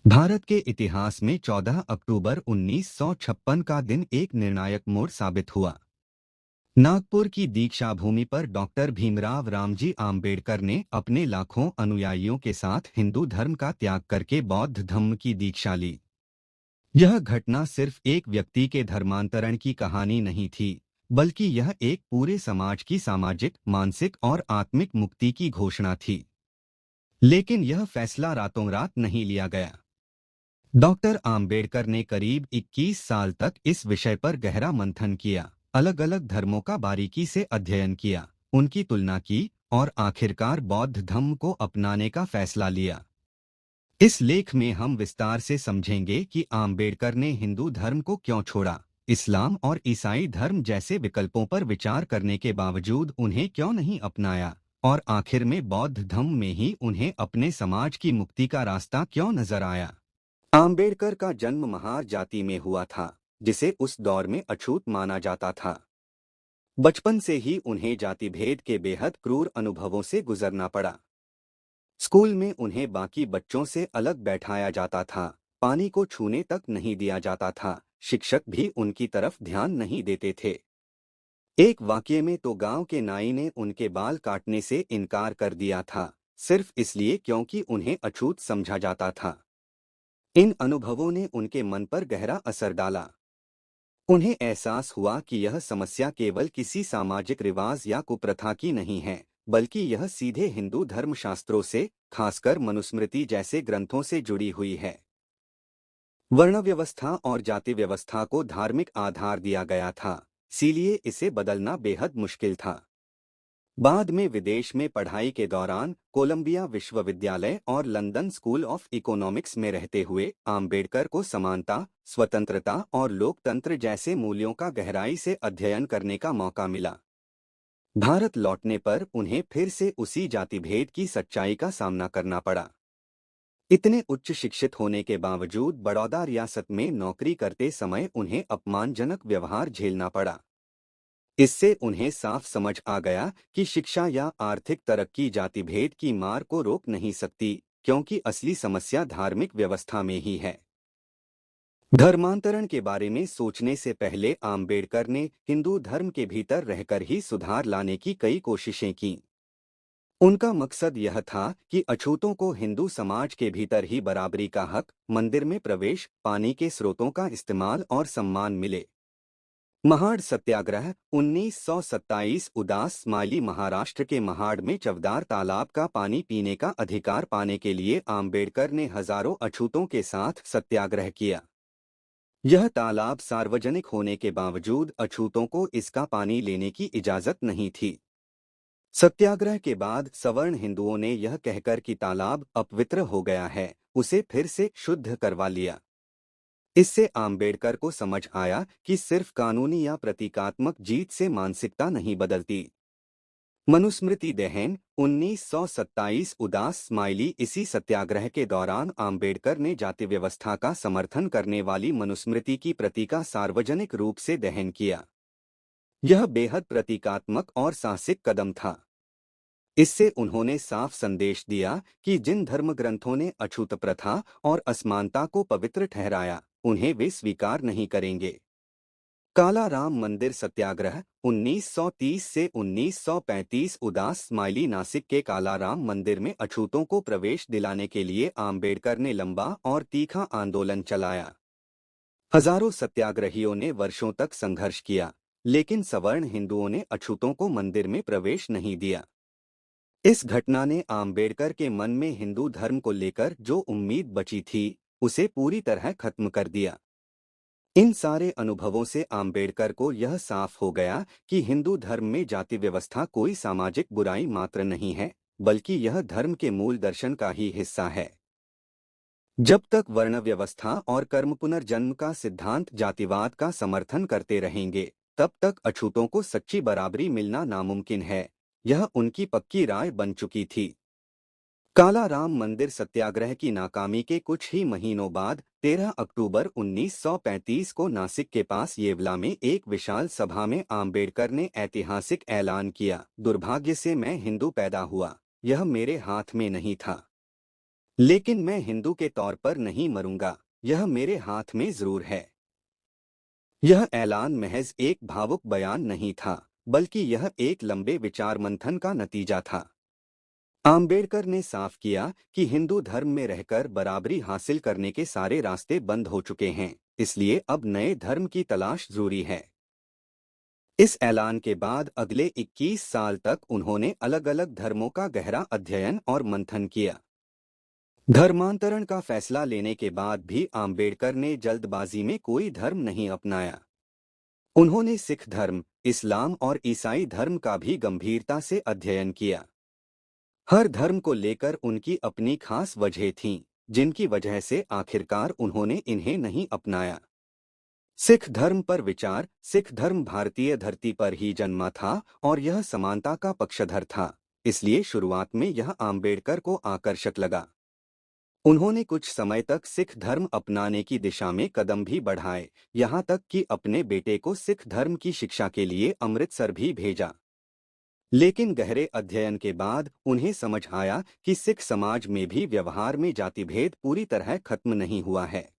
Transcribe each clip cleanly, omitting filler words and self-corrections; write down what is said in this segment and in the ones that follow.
भारत के इतिहास में 14 अक्टूबर 1956 का दिन एक निर्णायक मोड़ साबित हुआ। नागपुर की दीक्षा भूमि पर डॉक्टर भीमराव रामजी आम्बेडकर ने अपने लाखों अनुयायियों के साथ हिंदू धर्म का त्याग करके बौद्ध धर्म की दीक्षा ली। यह घटना सिर्फ एक व्यक्ति के धर्मांतरण की कहानी नहीं थी, बल्कि यह एक पूरे समाज की सामाजिक, मानसिक और आत्मिक मुक्ति की घोषणा थी। लेकिन यह फैसला रातों रात नहीं लिया गया। डॉक्टर आम्बेडकर ने करीब 21 साल तक इस विषय पर गहरा मंथन किया, अलग अलग धर्मों का बारीकी से अध्ययन किया, उनकी तुलना की और आखिरकार बौद्ध धर्म को अपनाने का फैसला लिया। इस लेख में हम विस्तार से समझेंगे कि आम्बेडकर ने हिंदू धर्म को क्यों छोड़ा, इस्लाम और ईसाई धर्म जैसे विकल्पों पर विचार करने के बावजूद उन्हें क्यों नहीं अपनाया, और आखिर में बौद्ध धर्म में ही उन्हें अपने समाज की मुक्ति का रास्ता क्यों नजर आया। आम्बेडकर का जन्म महार जाति में हुआ था, जिसे उस दौर में अछूत माना जाता था। बचपन से ही उन्हें जाति भेद के बेहद क्रूर अनुभवों से गुजरना पड़ा। स्कूल में उन्हें बाकी बच्चों से अलग बैठाया जाता था, पानी को छूने तक नहीं दिया जाता था, शिक्षक भी उनकी तरफ ध्यान नहीं देते थे। एक वाकये में तो गांव के नाई ने उनके बाल काटने से इनकार कर दिया था, सिर्फ इसलिए क्योंकि उन्हें अछूत समझा जाता था। इन अनुभवों ने उनके मन पर गहरा असर डाला। उन्हें एहसास हुआ कि यह समस्या केवल किसी सामाजिक रिवाज या कुप्रथा की नहीं है, बल्कि यह सीधे हिंदू धर्मशास्त्रों से, खासकर मनुस्मृति जैसे ग्रंथों से जुड़ी हुई है। वर्ण व्यवस्था और जाति व्यवस्था को धार्मिक आधार दिया गया था, इसीलिए इसे बदलना बेहद मुश्किल था। बाद में विदेश में पढ़ाई के दौरान कोलंबिया विश्वविद्यालय और लंदन स्कूल ऑफ इकोनॉमिक्स में रहते हुए आम्बेडकर को समानता, स्वतंत्रता और लोकतंत्र जैसे मूल्यों का गहराई से अध्ययन करने का मौका मिला। भारत लौटने पर उन्हें फिर से उसी जातिभेद की सच्चाई का सामना करना पड़ा। इतने उच्च शिक्षित होने के बावजूद बड़ौदा रियासत में नौकरी करते समय उन्हें अपमानजनक व्यवहार झेलना पड़ा। इससे उन्हें साफ समझ आ गया कि शिक्षा या आर्थिक तरक्की जातिभेद की मार को रोक नहीं सकती, क्योंकि असली समस्या धार्मिक व्यवस्था में ही है। धर्मांतरण के बारे में सोचने से पहले आम्बेडकर ने हिंदू धर्म के भीतर रहकर ही सुधार लाने की कई कोशिशें की। उनका मकसद यह था कि अछूतों को हिंदू समाज के भीतर ही बराबरी का हक, मंदिर में प्रवेश, पानी के स्रोतों का इस्तेमाल और सम्मान मिले। महाड़ सत्याग्रह 1927 उदास स्माइली महाराष्ट्र के महाड़ में चवदार तालाब का पानी पीने का अधिकार पाने के लिए आम्बेडकर ने हजारों अछूतों के साथ सत्याग्रह किया। यह तालाब सार्वजनिक होने के बावजूद अछूतों को इसका पानी लेने की इजाजत नहीं थी। सत्याग्रह के बाद सवर्ण हिंदुओं ने यह कहकर कि तालाब अपवित्र हो गया है, उसे फिर से शुद्ध करवा लिया। इससे आम्बेडकर को समझ आया कि सिर्फ कानूनी या प्रतीकात्मक जीत से मानसिकता नहीं बदलती। मनुस्मृति दहन 1927 उदास स्माइली इसी सत्याग्रह के दौरान आम्बेडकर ने जाति व्यवस्था का समर्थन करने वाली मनुस्मृति की प्रति का सार्वजनिक रूप से दहन किया। यह बेहद प्रतीकात्मक और साहसिक कदम था। इससे उन्होंने साफ संदेश दिया कि जिन धर्म ग्रंथों ने अछूत प्रथा और असमानता को पवित्र ठहराया, उन्हें वे स्वीकार नहीं करेंगे। काला राम मंदिर सत्याग्रह 1930 से 1935 उदास स्माइली नासिक के काला राम मंदिर में अछूतों को प्रवेश दिलाने के लिए आम्बेडकर ने लंबा और तीखा आंदोलन चलाया। हजारों सत्याग्रहियों ने वर्षों तक संघर्ष किया, लेकिन सवर्ण हिंदुओं ने अछूतों को मंदिर में प्रवेश नहीं दिया। इस घटना ने आम्बेडकर के मन में हिंदू धर्म को लेकर जो उम्मीद बची थी, उसे पूरी तरह खत्म कर दिया। इन सारे अनुभवों से आम्बेडकर को यह साफ हो गया कि हिंदू धर्म में जाति व्यवस्था कोई सामाजिक बुराई मात्र नहीं है, बल्कि यह धर्म के मूल दर्शन का ही हिस्सा है। जब तक वर्ण व्यवस्था और कर्म पुनर्जन्म का सिद्धांत जातिवाद का समर्थन करते रहेंगे, तब तक अछूतों को सच्ची बराबरी मिलना नामुमकिन है। यह उनकी पक्की राय बन चुकी थी। काला राम मंदिर सत्याग्रह की नाकामी के कुछ ही महीनों बाद 13 अक्टूबर 1935 को नासिक के पास येवला में एक विशाल सभा में आम्बेडकर ने ऐतिहासिक ऐलान किया, दुर्भाग्य से मैं हिंदू पैदा हुआ, यह मेरे हाथ में नहीं था। लेकिन मैं हिंदू के तौर पर नहीं मरूंगा, यह मेरे हाथ में जरूर है। यह ऐलान महज एक भावुक बयान नहीं था, बल्कि यह एक लंबे विचार मंथन का नतीजा था। आम्बेडकर ने साफ किया कि हिंदू धर्म में रहकर बराबरी हासिल करने के सारे रास्ते बंद हो चुके हैं, इसलिए अब नए धर्म की तलाश जरूरी है। इस ऐलान के बाद अगले 21 साल तक उन्होंने अलग अलग धर्मों का गहरा अध्ययन और मंथन किया। धर्मांतरण का फैसला लेने के बाद भी आम्बेडकर ने जल्दबाजी में कोई धर्म नहीं अपनाया। उन्होंने सिख धर्म, इस्लाम और ईसाई धर्म का भी गंभीरता से अध्ययन किया। हर धर्म को लेकर उनकी अपनी खास वजहें थीं, जिनकी वजह से आखिरकार उन्होंने इन्हें नहीं अपनाया। सिख धर्म पर विचार। सिख धर्म भारतीय धरती पर ही जन्मा था और यह समानता का पक्षधर था, इसलिए शुरुआत में यह आम्बेडकर को आकर्षक लगा। उन्होंने कुछ समय तक सिख धर्म अपनाने की दिशा में कदम भी बढ़ाए, यहाँ तक कि अपने बेटे को सिख धर्म की शिक्षा के लिए अमृतसर भी भेजा। लेकिन गहरे अध्ययन के बाद उन्हें समझ आया कि सिख समाज में भी व्यवहार में जातिभेद पूरी तरह खत्म नहीं हुआ है।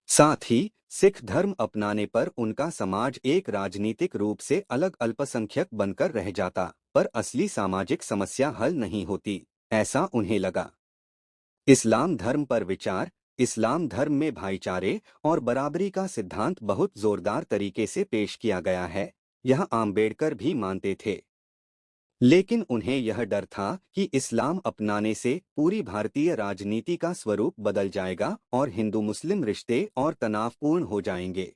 साथ ही सिख धर्म अपनाने पर उनका समाज एक राजनीतिक रूप से अलग अल्पसंख्यक बनकर रह जाता, पर असली सामाजिक समस्या हल नहीं होती, ऐसा उन्हें लगा। इस्लाम धर्म पर विचार। इस्लाम धर्म में भाईचारे और बराबरी का सिद्धांत बहुत जोरदार तरीके से पेश किया गया है, यह आम्बेडकर भी मानते थे। लेकिन उन्हें यह डर था कि इस्लाम अपनाने से पूरी भारतीय राजनीति का स्वरूप बदल जाएगा और हिंदू मुस्लिम रिश्ते और तनावपूर्ण हो जाएंगे।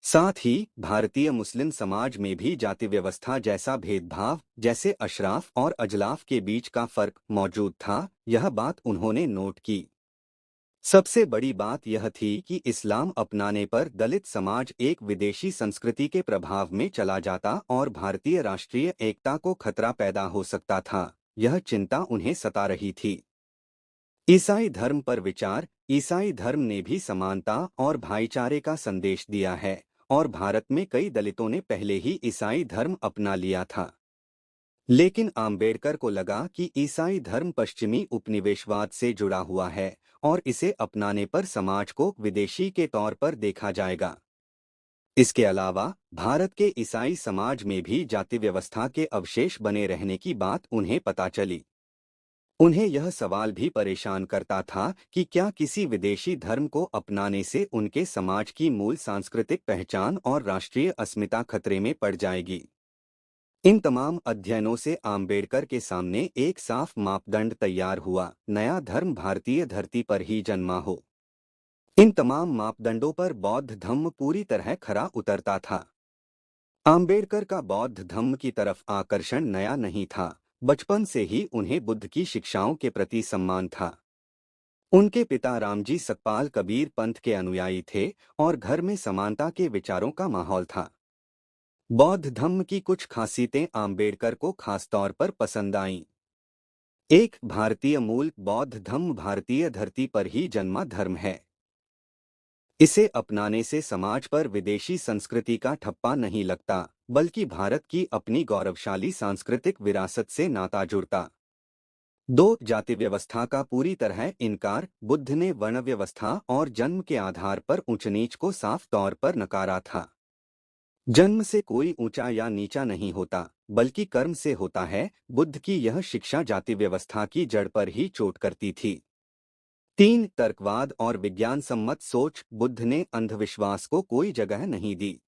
साथ ही भारतीय मुस्लिम समाज में भी जाति व्यवस्था जैसा भेदभाव, जैसे अशराफ और अजलाफ के बीच का फर्क मौजूद था, यह बात उन्होंने नोट की। सबसे बड़ी बात यह थी कि इस्लाम अपनाने पर दलित समाज एक विदेशी संस्कृति के प्रभाव में चला जाता और भारतीय राष्ट्रीय एकता को खतरा पैदा हो सकता था, यह चिंता उन्हें सता रही थी। ईसाई धर्म पर विचार। ईसाई धर्म ने भी समानता और भाईचारे का संदेश दिया है और भारत में कई दलितों ने पहले ही ईसाई धर्म अपना लिया था। लेकिन आम्बेडकर को लगा कि ईसाई धर्म पश्चिमी उपनिवेशवाद से जुड़ा हुआ है और इसे अपनाने पर समाज को विदेशी के तौर पर देखा जाएगा। इसके अलावा भारत के ईसाई समाज में भी जाति व्यवस्था के अवशेष बने रहने की बात उन्हें पता चली। उन्हें यह सवाल भी परेशान करता था कि क्या किसी विदेशी धर्म को अपनाने से उनके समाज की मूल सांस्कृतिक पहचान और राष्ट्रीय अस्मिता खतरे में पड़ जाएगी। इन तमाम अध्ययनों से आम्बेडकर के सामने एक साफ मापदंड तैयार हुआ, नया धर्म भारतीय धरती पर ही जन्मा हो। इन तमाम मापदंडों पर बौद्ध धम्म पूरी तरह खरा उतरता था। आम्बेडकर का बौद्ध धम्म की तरफ आकर्षण नया नहीं था, बचपन से ही उन्हें बुद्ध की शिक्षाओं के प्रति सम्मान था। उनके पिता रामजी सकपाल कबीर पंथ के अनुयायी थे और घर में समानता के विचारों का माहौल था। बौद्ध धम्म की कुछ खासियतें आम्बेडकर को खासतौर पर पसंद आईं। एक, भारतीय मूल। बौद्ध धम्म भारतीय धरती पर ही जन्मा धर्म है। इसे अपनाने से समाज पर विदेशी संस्कृति का ठप्पा नहीं लगता, बल्कि भारत की अपनी गौरवशाली सांस्कृतिक विरासत से नाता जुड़ता। दो, जाति व्यवस्था का पूरी तरह इनकार। बुद्ध ने वर्ण व्यवस्था और जन्म के आधार पर ऊंच नीच को साफ तौर पर नकारा था। जन्म से कोई ऊंचा या नीचा नहीं होता, बल्कि कर्म से होता है। बुद्ध की यह शिक्षा जाति व्यवस्था की जड़ पर ही चोट करती थी। तीन, तर्कवाद और विज्ञान सम्मत सोच। बुद्ध ने अंधविश्वास को कोई जगह नहीं दी।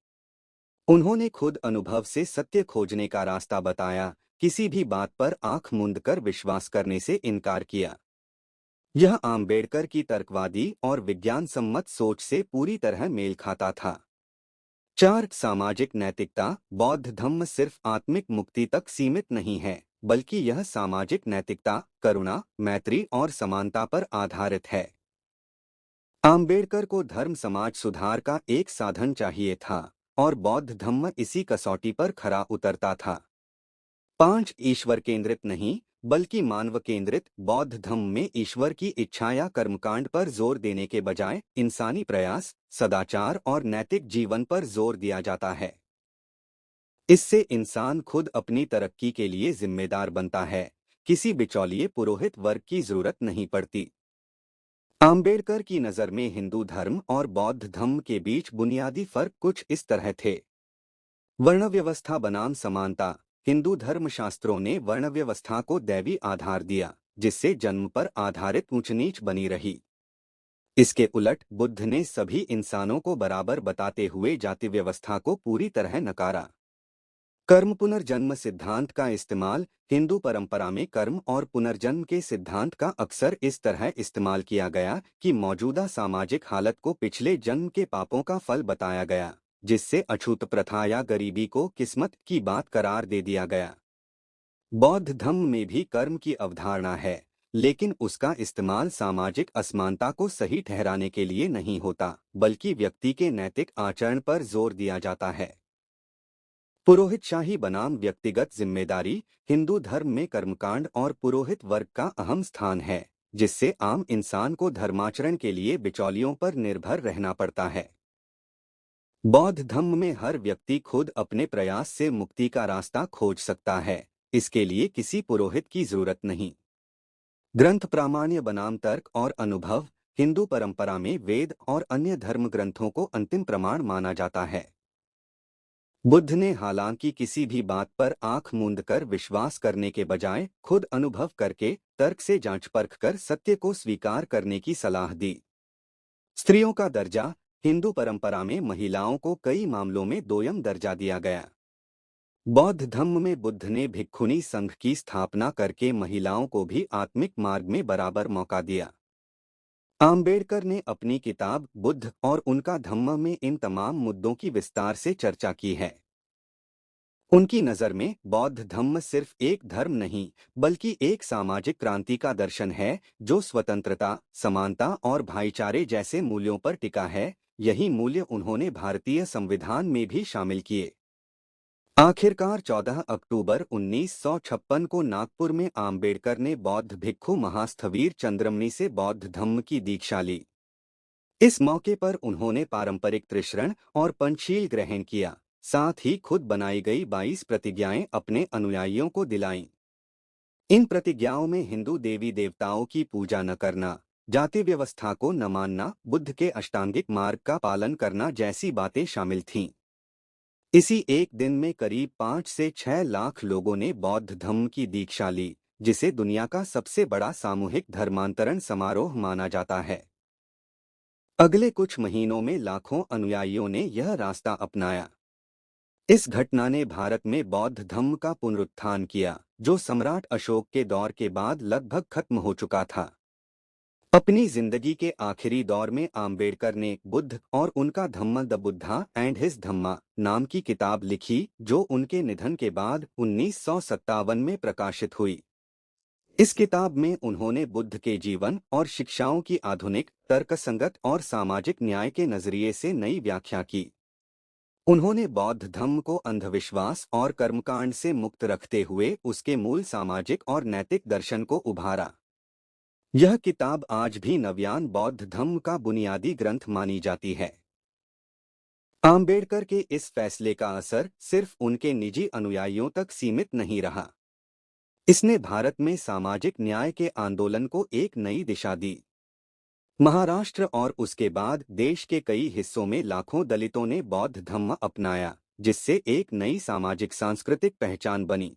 उन्होंने खुद अनुभव से सत्य खोजने का रास्ता बताया, किसी भी बात पर आंख मूंद कर विश्वास करने से इनकार किया। यह आम्बेडकर की तर्कवादी और विज्ञान सम्मत सोच से पूरी तरह मेल खाता था। चार, सामाजिक नैतिकता। बौद्ध धम्म सिर्फ आत्मिक मुक्ति तक सीमित नहीं है, बल्कि यह सामाजिक नैतिकता, करुणा, मैत्री और समानता पर आधारित है। आम्बेडकर को धर्म समाज सुधार का एक साधन चाहिए था और बौद्ध धम्म इसी कसौटी पर खरा उतरता था। पांच, ईश्वर केंद्रित नहीं, बल्कि मानव केंद्रित। बौद्ध धम्म में ईश्वर की इच्छा या कर्मकांड पर जोर देने के बजाय इंसानी प्रयास, सदाचार और नैतिक जीवन पर जोर दिया जाता है। इससे इंसान खुद अपनी तरक्की के लिए जिम्मेदार बनता है, किसी बिचौलिए पुरोहित वर्ग की जरूरत नहीं पड़ती। आम्बेडकर की नज़र में हिंदू धर्म और बौद्ध धर्म के बीच बुनियादी फर्क कुछ इस तरह थे। वर्ण व्यवस्था बनाम समानता। हिंदू धर्मशास्त्रों ने वर्ण व्यवस्था को दैवी आधार दिया, जिससे जन्म पर आधारित ऊंच नीच बनी रही। इसके उलट बुद्ध ने सभी इंसानों को बराबर बताते हुए जाति व्यवस्था को पूरी तरह नकारा। कर्म पुनर्जन्म सिद्धांत का इस्तेमाल। हिंदू परंपरा में कर्म और पुनर्जन्म के सिद्धांत का अक्सर इस तरह इस्तेमाल किया गया कि मौजूदा सामाजिक हालत को पिछले जन्म के पापों का फल बताया गया, जिससे अछूत प्रथा या गरीबी को किस्मत की बात करार दे दिया गया। बौद्ध धर्म में भी कर्म की अवधारणा है, लेकिन उसका इस्तेमाल सामाजिक असमानता को सही ठहराने के लिए नहीं होता, बल्कि व्यक्ति के नैतिक आचरण पर जोर दिया जाता है। पुरोहितशाही बनाम व्यक्तिगत जिम्मेदारी। हिंदू धर्म में कर्मकांड और पुरोहित वर्ग का अहम स्थान है, जिससे आम इंसान को धर्माचरण के लिए बिचौलियों पर निर्भर रहना पड़ता है। बौद्ध धर्म में हर व्यक्ति खुद अपने प्रयास से मुक्ति का रास्ता खोज सकता है, इसके लिए किसी पुरोहित की जरूरत नहीं। ग्रंथ प्रामाण्य बनाम तर्क और अनुभव। हिंदू परंपरा में वेद और अन्य धर्म ग्रंथों को अंतिम प्रमाण माना जाता है। बुद्ध ने हालांकि किसी भी बात पर आंख मूंद कर विश्वास करने के बजाय खुद अनुभव करके तर्क से जांच परख कर सत्य को स्वीकार करने की सलाह दी। स्त्रियों का दर्जा। हिंदू परंपरा में महिलाओं को कई मामलों में दोयम दर्जा दिया गया। बौद्ध धर्म में बुद्ध ने भिक्खुनी संघ की स्थापना करके महिलाओं को भी आत्मिक मार्ग में बराबर मौका दिया। आम्बेडकर ने अपनी किताब बुद्ध और उनका धम्म में इन तमाम मुद्दों की विस्तार से चर्चा की है। उनकी नज़र में बौद्ध धम्म सिर्फ एक धर्म नहीं, बल्कि एक सामाजिक क्रांति का दर्शन है, जो स्वतंत्रता, समानता और भाईचारे जैसे मूल्यों पर टिका है। यही मूल्य उन्होंने भारतीय संविधान में भी शामिल किए। आखिरकार 14 अक्टूबर 1956 को नागपुर में आम्बेडकर ने बौद्ध भिक्खु महास्थवीर चंद्रमणि से बौद्ध धम्म की दीक्षा ली। इस मौके पर उन्होंने पारंपरिक त्रिशरण और पंचशील ग्रहण किया, साथ ही खुद बनाई गई 22 प्रतिज्ञाएं अपने अनुयायियों को दिलाईं। इन प्रतिज्ञाओं में हिंदू देवी देवताओं की पूजा न करना, जाति व्यवस्था को न मानना, बुद्ध के अष्टांगिक मार्ग का पालन करना जैसी बातें शामिल थीं। इसी एक दिन में करीब 5 से 6 लाख लोगों ने बौद्ध धम्म की दीक्षा ली, जिसे दुनिया का सबसे बड़ा सामूहिक धर्मांतरण समारोह माना जाता है। अगले कुछ महीनों में लाखों अनुयायियों ने यह रास्ता अपनाया। इस घटना ने भारत में बौद्ध धम्म का पुनरुत्थान किया, जो सम्राट अशोक के दौर के बाद लगभग खत्म हो चुका था। अपनी जिंदगी के आखिरी दौर में आम्बेडकर ने बुद्ध और उनका धम्म द बुद्धा एंड हिज धम्मा नाम की किताब लिखी, जो उनके निधन के बाद 1957 में प्रकाशित हुई। इस किताब में उन्होंने बुद्ध के जीवन और शिक्षाओं की आधुनिक, तर्कसंगत और सामाजिक न्याय के नजरिए से नई व्याख्या की। उन्होंने बौद्ध धर्म को अंधविश्वास और कर्मकांड से मुक्त रखते हुए उसके मूल सामाजिक और नैतिक दर्शन को उभारा। यह किताब आज भी नव्यान बौद्ध धर्म का बुनियादी ग्रंथ मानी जाती है। आम्बेडकर के इस फैसले का असर सिर्फ उनके निजी अनुयायियों तक सीमित नहीं रहा। इसने भारत में सामाजिक न्याय के आंदोलन को एक नई दिशा दी। महाराष्ट्र और उसके बाद देश के कई हिस्सों में लाखों दलितों ने बौद्ध धम्म अपनाया, जिससे एक नई सामाजिक सांस्कृतिक पहचान बनी।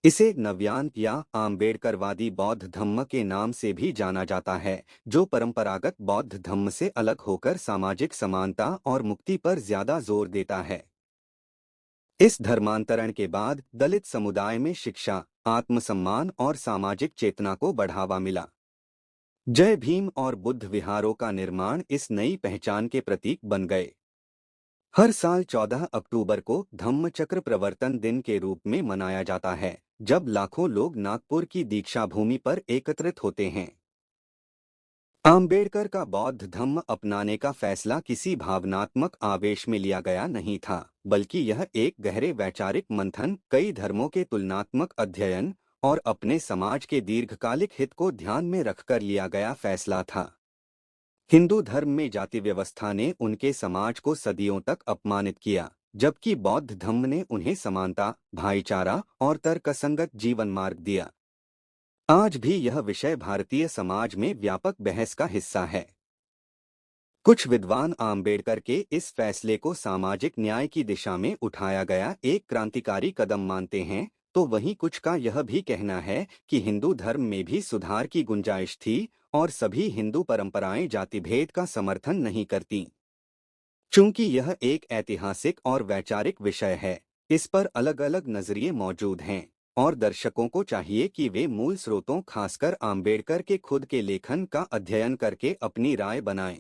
इसे नव्यान या आम्बेडकरवादी बौद्ध धम्म के नाम से भी जाना जाता है, जो परंपरागत बौद्ध धम्म से अलग होकर सामाजिक समानता और मुक्ति पर ज्यादा जोर देता है। इस धर्मांतरण के बाद दलित समुदाय में शिक्षा, आत्मसम्मान और सामाजिक चेतना को बढ़ावा मिला। जय भीम और बुद्ध विहारों का निर्माण इस नई पहचान के प्रतीक बन गए। हर साल 14 अक्टूबर को धम्मचक्र प्रवर्तन दिन के रूप में मनाया जाता है, जब लाखों लोग नागपुर की दीक्षा भूमि पर एकत्रित होते हैं। आम्बेडकर का बौद्ध धम्म अपनाने का फैसला किसी भावनात्मक आवेश में लिया गया नहीं था, बल्कि यह एक गहरे वैचारिक मंथन, कई धर्मों के तुलनात्मक अध्ययन और अपने समाज के दीर्घकालिक हित को ध्यान में रखकर लिया गया फैसला था। हिंदू धर्म में जाति व्यवस्था ने उनके समाज को सदियों तक अपमानित किया, जबकि बौद्ध धम्म ने उन्हें समानता, भाईचारा और तर्कसंगत जीवन मार्ग दिया। आज भी यह विषय भारतीय समाज में व्यापक बहस का हिस्सा है। कुछ विद्वान आम्बेडकर के इस फैसले को सामाजिक न्याय की दिशा में उठाया गया एक क्रांतिकारी कदम मानते हैं, तो वहीं कुछ का यह भी कहना है कि हिंदू धर्म में भी सुधार की गुंजाइश थी और सभी हिंदू परंपराएं जातिभेद का समर्थन नहीं करती। चूंकि यह एक ऐतिहासिक और वैचारिक विषय है, इस पर अलग अलग नजरिए मौजूद हैं और दर्शकों को चाहिए कि वे मूल स्रोतों खासकर आम्बेडकर के खुद के लेखन का अध्ययन करके अपनी राय बनाएं।